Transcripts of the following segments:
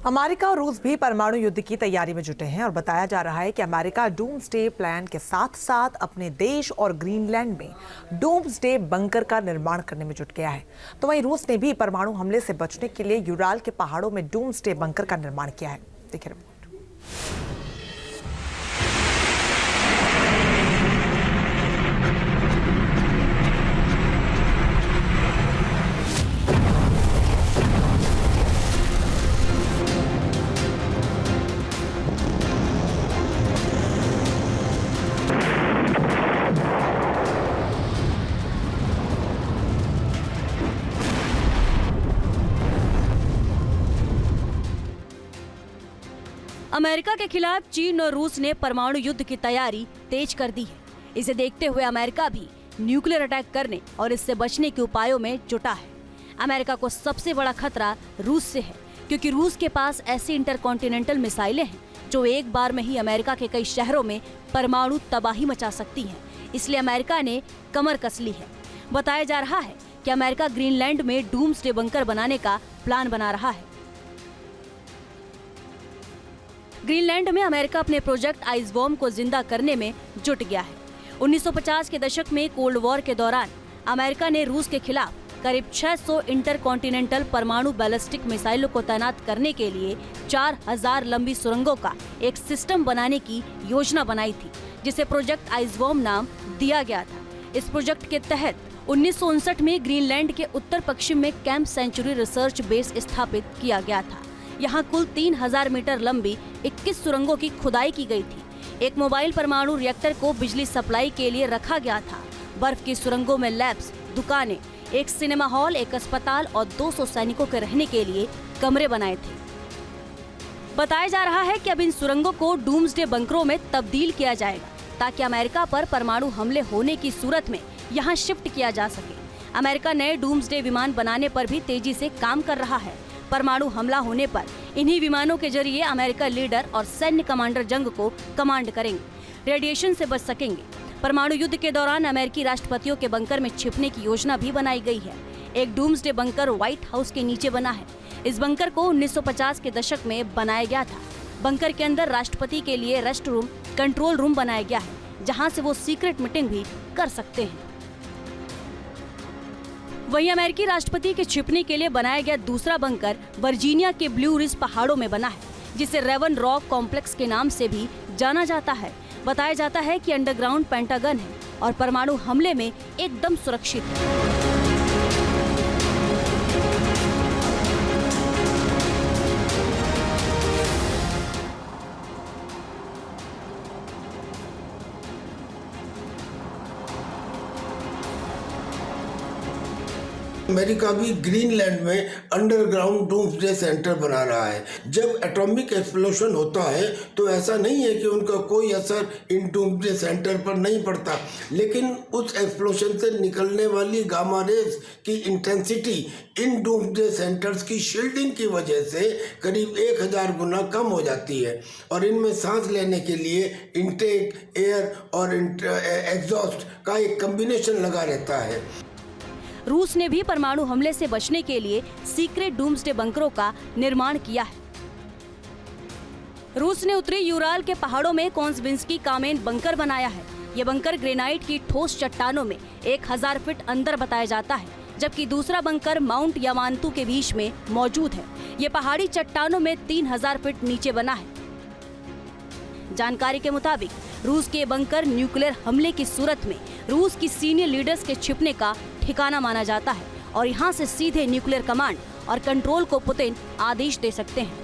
America और रूस भी परमाणु युद्ध की तैयारी में जुटे हैं और बताया जा रहा है कि अमेरिका डूम्सडे प्लान के साथ साथ अपने देश और ग्रीनलैंड में डूम्सडे बंकर का निर्माण करने में जुट गया है। तो वहीं रूस ने भी परमाणु हमले से बचने के लिए यूराल के पहाड़ों में डूम्सडे बंकर का निर्माण किया है। देखिए रिपोर्ट। अमेरिका के खिलाफ चीन और रूस ने परमाणु युद्ध की तैयारी तेज कर दी है। इसे देखते हुए अमेरिका भी न्यूक्लियर अटैक करने और इससे बचने के उपायों में जुटा है। अमेरिका को सबसे बड़ा खतरा रूस से है, क्योंकि रूस के पास ऐसी इंटरकॉन्टिनेंटल मिसाइलें हैं जो एक बार में ही अमेरिका के कई शहरों में परमाणु तबाही मचा सकती हैं। इसलिए अमेरिका ने कमर कस ली है। बताया जा रहा है कि अमेरिका ग्रीनलैंड में डूम्सडे बंकर बनाने का प्लान बना रहा है। ग्रीनलैंड में अमेरिका अपने प्रोजेक्ट आइसबॉम्ब को जिंदा करने में जुट गया है। 1950 के दशक में कोल्ड वॉर के दौरान अमेरिका ने रूस के खिलाफ करीब 600 इंटरकॉन्टिनेंटल परमाणु बैलिस्टिक मिसाइलों को तैनात करने के लिए 4000 लंबी सुरंगों का एक सिस्टम बनाने की योजना बनाई थी, जिसे प्रोजेक्ट आइसबॉम्ब नाम दिया गया था। इस प्रोजेक्ट के तहत 1959 में ग्रीनलैंड के उत्तर पश्चिम में कैंप सेंचुरी रिसर्च बेस स्थापित किया गया था। यहाँ कुल 3000 मीटर लंबी 21 सुरंगों की खुदाई की गई थी। एक मोबाइल परमाणु रिएक्टर को बिजली सप्लाई के लिए रखा गया था। बर्फ की सुरंगों में लैब्स, दुकानें, एक सिनेमा हॉल, एक अस्पताल और 200 सैनिकों के रहने के लिए कमरे बनाए थे। बताया जा रहा है कि अब इन सुरंगों को डूम्सडे बंकरों में तब्दील किया जाएगा, ताकि अमेरिका पर परमाणु हमले होने की सूरत में यहाँ शिफ्ट किया जा सके। अमेरिका नए डूम्सडे विमान बनाने पर भी तेजी से काम कर रहा है। परमाणु हमला होने पर इन्हीं विमानों के जरिए अमेरिका लीडर और सैन्य कमांडर जंग को कमांड करेंगे, रेडिएशन से बच सकेंगे। परमाणु युद्ध के दौरान अमेरिकी राष्ट्रपतियों के बंकर में छिपने की योजना भी बनाई गई है। एक डूम्सडे बंकर व्हाइट हाउस के नीचे बना है। इस बंकर को 1950 के दशक में बनाया गया था। बंकर के अंदर राष्ट्रपति के लिए रेस्ट रूम, कंट्रोल रूम बनाया गया है, जहाँ से वो सीक्रेट मीटिंग भी कर सकते हैं। वहीं अमेरिकी राष्ट्रपति के छिपने के लिए बनाया गया दूसरा बंकर वर्जीनिया के ब्लू रिज पहाड़ों में बना है, जिसे रेवन रॉक कॉम्प्लेक्स के नाम से भी जाना जाता है। बताया जाता है कि अंडरग्राउंड पेंटागन है और परमाणु हमले में एकदम सुरक्षित है। अमेरिका भी ग्रीनलैंड में अंडरग्राउंड डूम्सडे सेंटर बना रहा है। जब एटॉमिक एक्सप्लोशन होता है तो ऐसा नहीं है कि उनका कोई असर इन डूम्सडे सेंटर पर नहीं पड़ता, लेकिन उस एक्सप्लोशन से निकलने वाली गामा रेज की इंटेंसिटी इन डूम्सडे सेंटर्स की शील्डिंग की वजह से करीब 1000 गुना कम हो जाती है और इनमें सांस लेने के लिए इनटेक, एयर और एग्जॉस्ट का एक कम्बिनेशन लगा रहता है। रूस ने भी परमाणु हमले से बचने के लिए सीक्रेट डूम्सडे बंकरों का निर्माण किया है। रूस ने उत्तरी यूराल के पहाड़ों में कोंस्बिंस्की कामेन बंकर बनाया है। ये बंकर ग्रेनाइट की ठोस चट्टानों में 1000 फीट अंदर बताया जाता है, जबकि दूसरा बंकर माउंट यामांतू के बीच में मौजूद है। ये पहाड़ी चट्टानों में 3000 फीट नीचे बना है। जानकारी के मुताबिक रूस के बंकर न्यूक्लियर हमले की सूरत में रूस की सीनियर लीडर्स के छिपने का ठिकाना माना जाता है और यहाँ से सीधे न्यूक्लियर कमांड और कंट्रोल को पुतिन आदेश दे सकते हैं।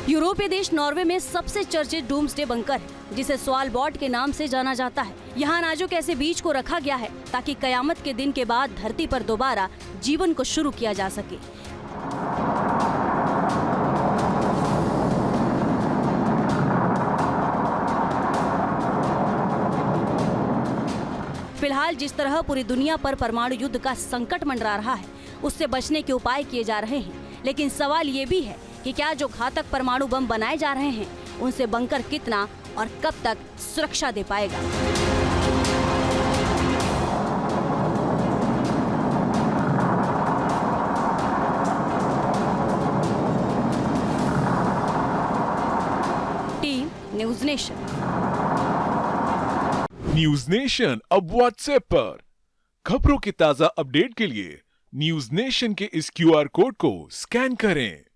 यूरोपीय देश नॉर्वे में सबसे चर्चित डूम्सडे बंकर है, जिसे स्वालबॉर्ड के नाम से जाना जाता है। यहाँ अनाजों के ऐसे बीज को रखा गया है ताकि कयामत के दिन के बाद धरती पर दोबारा जीवन को शुरू किया जा सके। फिलहाल जिस तरह पूरी दुनिया पर परमाणु युद्ध का संकट मंडरा रहा है, उससे बचने के उपाय किए जा रहे हैं। लेकिन सवाल ये भी है कि क्या जो घातक परमाणु बम बनाए जा रहे हैं, उनसे बंकर कितना और कब तक सुरक्षा दे पाएगा। News nation. न्यूज नेशन अब व्हाट्सएप पर खबरों के ताजा अपडेट के लिए न्यूज नेशन के इस QR कोड को स्कैन करें।